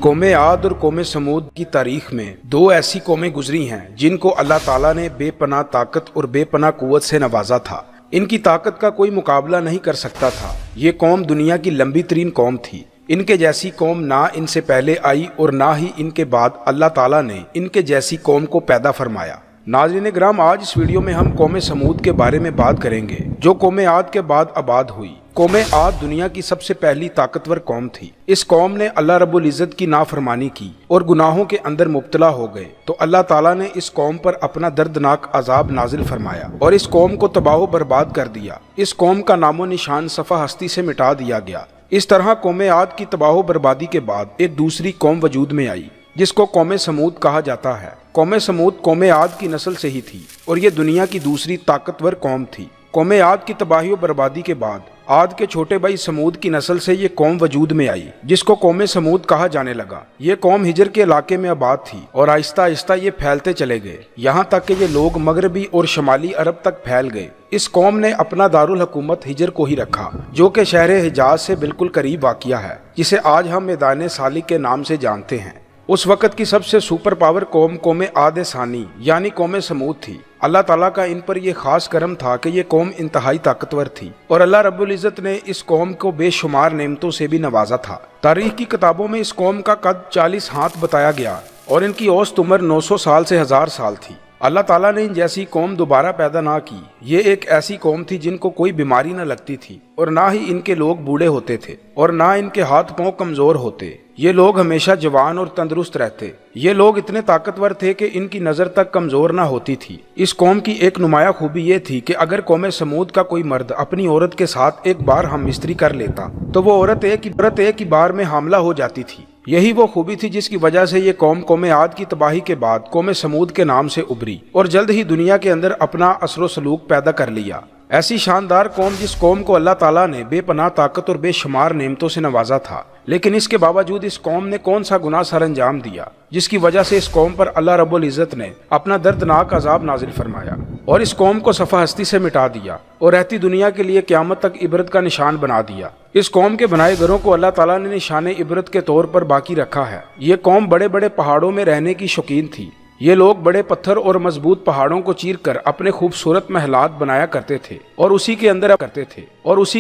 قوم عاد اور قوم سمود کی تاریخ میں دو ایسی قومیں گزری ہیں جن کو اللہ تعالیٰ نے بے پناہ طاقت اور بے پناہ قوت سے نوازا تھا۔ ان کی طاقت کا کوئی مقابلہ نہیں کر سکتا تھا۔ یہ قوم دنیا کی لمبی ترین قوم تھی۔ ان کے جیسی قوم نہ ان سے پہلے آئی اور نہ ہی ان کے بعد اللہ تعالیٰ نے ان کے جیسی قوم کو پیدا فرمایا۔ ناظرین کرام، آج اس ویڈیو میں ہم قوم سمود کے بارے میں بات کریں گے جو قوم عاد کے بعد آباد ہوئی۔ قوم عاد دنیا کی سب سے پہلی طاقتور قوم تھی۔ اس قوم نے اللہ رب العزت کی نافرمانی کی اور گناہوں کے اندر مبتلا ہو گئے تو اللہ تعالیٰ نے اس قوم پر اپنا دردناک عذاب نازل فرمایا اور اس قوم کو تباہ و برباد کر دیا۔ اس قوم کا نام و نشان صفحہ ہستی سے مٹا دیا گیا۔ اس طرح قوم عاد کی تباہ و بربادی کے بعد ایک دوسری قوم وجود میں آئی جس کو قوم سمود کہا جاتا ہے۔ قوم سمود قوم عاد کی نسل سے ہی تھی اور یہ دنیا کی دوسری طاقتور قوم تھی۔ قوم عاد کی تباہی و بربادی کے بعد عاد کے چھوٹے بھائی سمود کی نسل سے یہ قوم وجود میں آئی جس کو قوم سمود کہا جانے لگا۔ یہ قوم ہجر کے علاقے میں آباد تھی اور آہستہ آہستہ یہ پھیلتے چلے گئے، یہاں تک کہ یہ لوگ مغربی اور شمالی عرب تک پھیل گئے۔ اس قوم نے اپنا دارالحکومت ہجر کو ہی رکھا جو کہ شہر حجاز سے بالکل قریب واقع ہے، جسے آج ہم میدان سالک کے نام سے جانتے ہیں۔ اس وقت کی سب سے سپر پاور قوم عاد ثانی یعنی قوم سمود تھی۔ اللہ تعالیٰ کا ان پر یہ خاص کرم تھا کہ یہ قوم انتہائی طاقتور تھی اور اللہ رب العزت نے اس قوم کو بے شمار نعمتوں سے بھی نوازا تھا۔ تاریخ کی کتابوں میں اس قوم کا قد 40 ہاتھ بتایا گیا اور ان کی اوسط عمر 900 سال سے 1000 سال تھی۔ اللہ تعالیٰ نے ان جیسی قوم دوبارہ پیدا نہ کی۔ یہ ایک ایسی قوم تھی جن کو کوئی بیماری نہ لگتی تھی اور نہ ہی ان کے لوگ بوڑھے ہوتے تھے اور نہ ان کے ہاتھ پاؤں کمزور ہوتے۔ یہ لوگ ہمیشہ جوان اور تندرست رہتے۔ یہ لوگ اتنے طاقتور تھے کہ ان کی نظر تک کمزور نہ ہوتی تھی۔ اس قوم کی ایک نمایاں خوبی یہ تھی کہ اگر قوم سمود کا کوئی مرد اپنی عورت کے ساتھ ایک بار ہم مستری کر لیتا تو وہ عورت ایک ہی بار میں حاملہ ہو جاتی تھی۔ یہی وہ خوبی تھی جس کی وجہ سے یہ قوم عاد کی تباہی کے بعد قوم سمود کے نام سے ابھری اور جلد ہی دنیا کے اندر اپنا اثر و سلوک پیدا کر لیا۔ ایسی شاندار قوم جس قوم کو اللہ تعالیٰ نے بے پناہ طاقت اور بے شمار نعمتوں سے نوازا تھا، لیکن اس کے باوجود اس قوم نے کون سا گناہ سر انجام دیا جس کی وجہ سے اس قوم پر اللہ رب العزت نے اپنا دردناک عذاب نازل فرمایا اور اس قوم کو صفحہ ہستی سے مٹا دیا اور رہتی دنیا کے لیے قیامت تک عبرت کا نشان بنا دیا۔ اس قوم کے بنائے گھروں کو اللہ تعالیٰ نے نشان عبرت کے طور پر باقی رکھا ہے۔ یہ قوم بڑے بڑے پہاڑوں میں رہنے کی شوقین تھی۔ یہ لوگ بڑے پتھر اور مضبوط پہاڑوں کو چیر کر اپنے خوبصورت محلات بنایا کرتے تھے اور اسی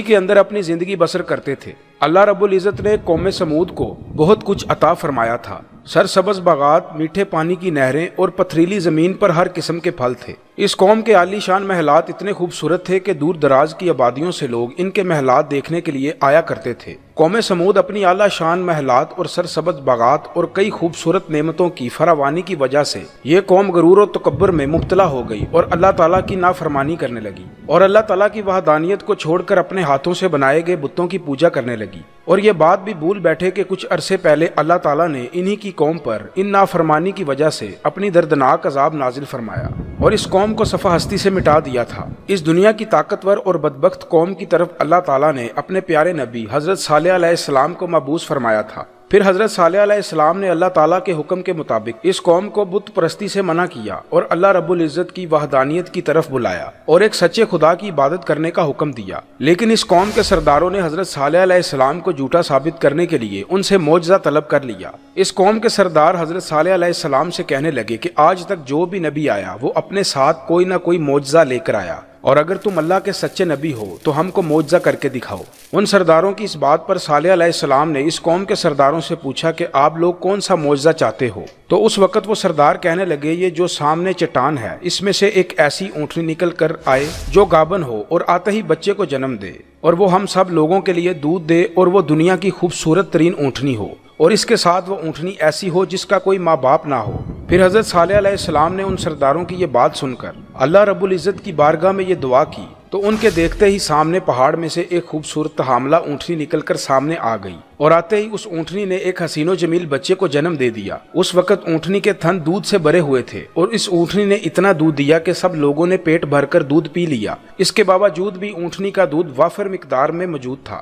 کے اندر اپنی زندگی بسر کرتے تھے۔ اللہ رب العزت نے قوم سمود کو بہت کچھ عطا فرمایا تھا۔ سرسبز باغات، میٹھے پانی کی نہریں اور پتھریلی زمین پر ہر قسم کے پھل تھے۔ اس قوم کے عالی شان محلات اتنے خوبصورت تھے کہ دور دراز کی آبادیوں سے لوگ ان کے محلات دیکھنے کے لیے آیا کرتے تھے۔ قوم سمود اپنی اعلیٰ شان محلات اور سرسبز باغات اور کئی خوبصورت نعمتوں کی فراوانی کی وجہ سے یہ قوم غرور و تکبر میں مبتلا ہو گئی اور اللہ تعالیٰ کی نافرمانی کرنے لگی اور اللہ تعالیٰ کی وحدانیت کو چھوڑ کر اپنے ہاتھوں سے بنائے گئے بتوں کی پوجا کرنے لگی۔ اور یہ بات بھی بھول بیٹھے کہ کچھ عرصے پہلے اللہ تعالیٰ نے انہی کی قوم پر ان نافرمانی کی وجہ سے اپنی دردناک عذاب نازل فرمایا اور اس قوم کو صفحہ ہستی سے مٹا دیا تھا۔ اس دنیا کی طاقتور اور بدبخت قوم کی طرف اللہ تعالیٰ نے اپنے پیارے نبی حضرت صالح علیہ السلام کو مبعوث فرمایا تھا۔ پھر حضرت صالح علیہ السلام نے اللہ تعالیٰ کے حکم کے مطابق اس قوم کو بت پرستی سے منع کیا اور اللہ رب العزت کی وحدانیت کی طرف بلایا اور ایک سچے خدا کی عبادت کرنے کا حکم دیا۔ لیکن اس قوم کے سرداروں نے حضرت صالح علیہ السلام کو جھوٹا ثابت کرنے کے لیے ان سے معجزہ طلب کر لیا۔ اس قوم کے سردار حضرت صالح علیہ السلام سے کہنے لگے کہ آج تک جو بھی نبی آیا وہ اپنے ساتھ کوئی نہ کوئی معجزہ لے کر آیا، اور اگر تم اللہ کے سچے نبی ہو تو ہم کو معجزہ کر کے دکھاؤ۔ ان سرداروں کی اس بات پر صالح علیہ السلام نے اس قوم کے سرداروں سے پوچھا کہ آپ لوگ کون سا معجزہ چاہتے ہو؟ تو اس وقت وہ سردار کہنے لگے، یہ جو سامنے چٹان ہے اس میں سے ایک ایسی اونٹنی نکل کر آئے جو گابن ہو اور آتے ہی بچے کو جنم دے اور وہ ہم سب لوگوں کے لیے دودھ دے اور وہ دنیا کی خوبصورت ترین اونٹنی ہو اور اس کے ساتھ وہ اونٹنی ایسی ہو جس کا کوئی ماں باپ نہ ہو۔ پھر حضرت صالح علیہ السلام نے ان سرداروں کی یہ بات سن کر اللہ رب العزت کی بارگاہ میں یہ دعا کی تو ان کے دیکھتے ہی سامنے پہاڑ میں سے ایک خوبصورت حاملہ اونٹنی نکل کر سامنے آ گئی اور آتے ہی اس اونٹنی نے ایک حسین و جمیل بچے کو جنم دے دیا۔ اس وقت اونٹنی کے تھن دودھ سے بھرے ہوئے تھے اور اس اونٹنی نے اتنا دودھ دیا کہ سب لوگوں نے پیٹ بھر کر دودھ پی لیا۔ اس کے باوجود بھی اونٹنی کا دودھ وافر مقدار میں موجود تھا۔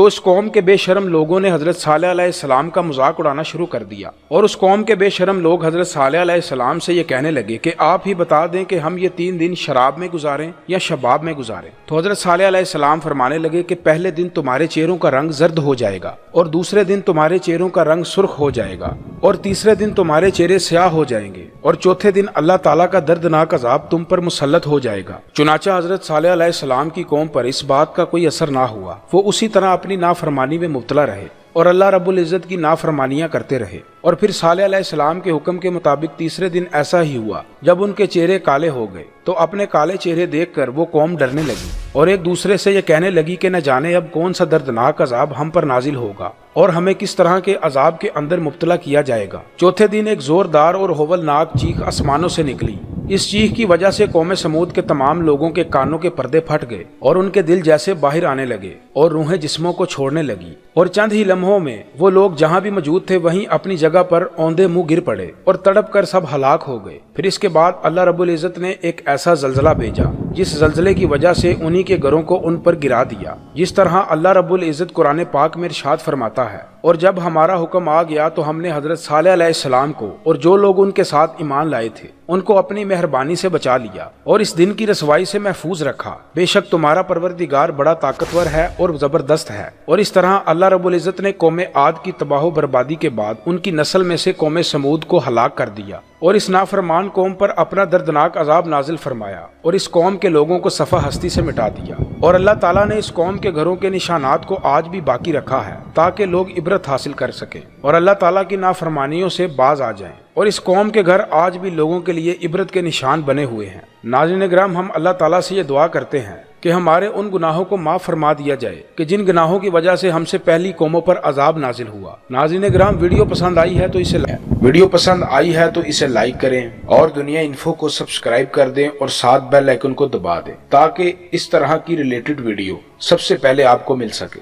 تو اس قوم کے بے شرم لوگوں نے حضرت صالح علیہ السلام کا مذاق اڑانا شروع کر دیا، اور اس قوم کے بے شرم لوگ حضرت صالح علیہ السلام سے یہ کہنے لگے کہ آپ ہی بتا دیں کہ ہم یہ 3 دن شراب میں گزاریں یا شباب میں گزاریں۔ تو حضرت صالح علیہ السلام فرمانے لگے کہ پہلے دن تمہارے چہروں کا رنگ زرد ہو جائے گا، اور دوسرے دن تمہارے چہروں کا رنگ سرخ ہو جائے گا، اور تیسرے دن تمہارے چہرے سیاہ ہو جائیں گے، اور چوتھے دن اللہ تعالیٰ کا دردناک عذاب تم پر مسلط ہو جائے گا۔ چنانچہ حضرت صالح علیہ السلام کی قوم پر اس بات کا کوئی اثر نہ ہوا، وہ اسی طرح اپنی نافرمانی میں مبتلا رہے اور اللہ رب العزت کی نافرمانیاں کرتے رہے۔ اور پھر صالح علیہ السلام کے حکم کے مطابق تیسرے دن ایسا ہی ہوا، جب ان کے چہرے کالے ہو گئے تو اپنے کالے چہرے دیکھ کر وہ قوم ڈرنے لگی اور ایک دوسرے سے یہ کہنے لگی کہ نہ جانے اب کون سا دردناک عذاب ہم پر نازل ہوگا اور ہمیں کس طرح کے عذاب کے اندر مبتلا کیا جائے گا۔ چوتھے دن ایک زوردار اور ہولناک چیخ آسمانوں سے نکلی۔ اس چیخ کی وجہ سے قوم سمود کے تمام لوگوں کے کانوں کے پردے پھٹ گئے اور ان کے دل جیسے باہر آنے لگے اور روحیں جسموں کو چھوڑنے لگی، اور چند ہی لمحوں میں وہ لوگ جہاں بھی موجود تھے وہیں اپنی جگہ پر اوندے منہ گر پڑے اور تڑپ کر سب ہلاک ہو گئے۔ پھر اس کے بعد اللہ رب العزت نے ایک ایسا زلزلہ بھیجا جس زلزلے کی وجہ سے انہی کے گھروں کو ان پر گرا دیا، جس طرح اللہ رب العزت قرآن پاک میں ارشاد فرماتا ہے، اور جب ہمارا حکم آ گیا تو ہم نے حضرت صالح علیہ السلام کو اور جو لوگ ان کے ساتھ ایمان لائے تھے ان کو اپنی مہربانی سے بچا لیا اور اس دن کی رسوائی سے محفوظ رکھا۔ بے شک تمہارا پروردگار بڑا طاقتور ہے اور زبردست ہے۔ اور اس طرح اللہ رب العزت نے قوم عاد کی تباہ و بربادی کے بعد ان کی نسل میں سے قوم سمود کو ہلاک کر دیا اور اس نافرمان قوم پر اپنا دردناک عذاب نازل فرمایا اور اس قوم کے لوگوں کو صفحہ ہستی سے مٹا دیا۔ اور اللہ تعالیٰ نے اس قوم کے گھروں کے نشانات کو آج بھی باقی رکھا ہے تاکہ لوگ عبرت حاصل کر سکیں اور اللہ تعالیٰ کی نافرمانیوں سے باز آ جائیں، اور اس قوم کے گھر آج بھی لوگوں کے لیے عبرت کے نشان بنے ہوئے ہیں۔ ناظرین اکرام، ہم اللہ تعالیٰ سے یہ دعا کرتے ہیں کہ ہمارے ان گناہوں کو معاف فرما دیا جائے کہ جن گناہوں کی وجہ سے ہم سے پہلی قوموں پر عذاب نازل ہوا۔ ناظرین اکرام، ویڈیو پسند آئی ہے تو اسے لائک کریں اور دنیا انفو کو سبسکرائب کر دیں اور ساتھ بیل آئیکن کو دبا دیں تاکہ اس طرح کی ریلیٹڈ ویڈیو سب سے پہلے آپ کو مل سکے۔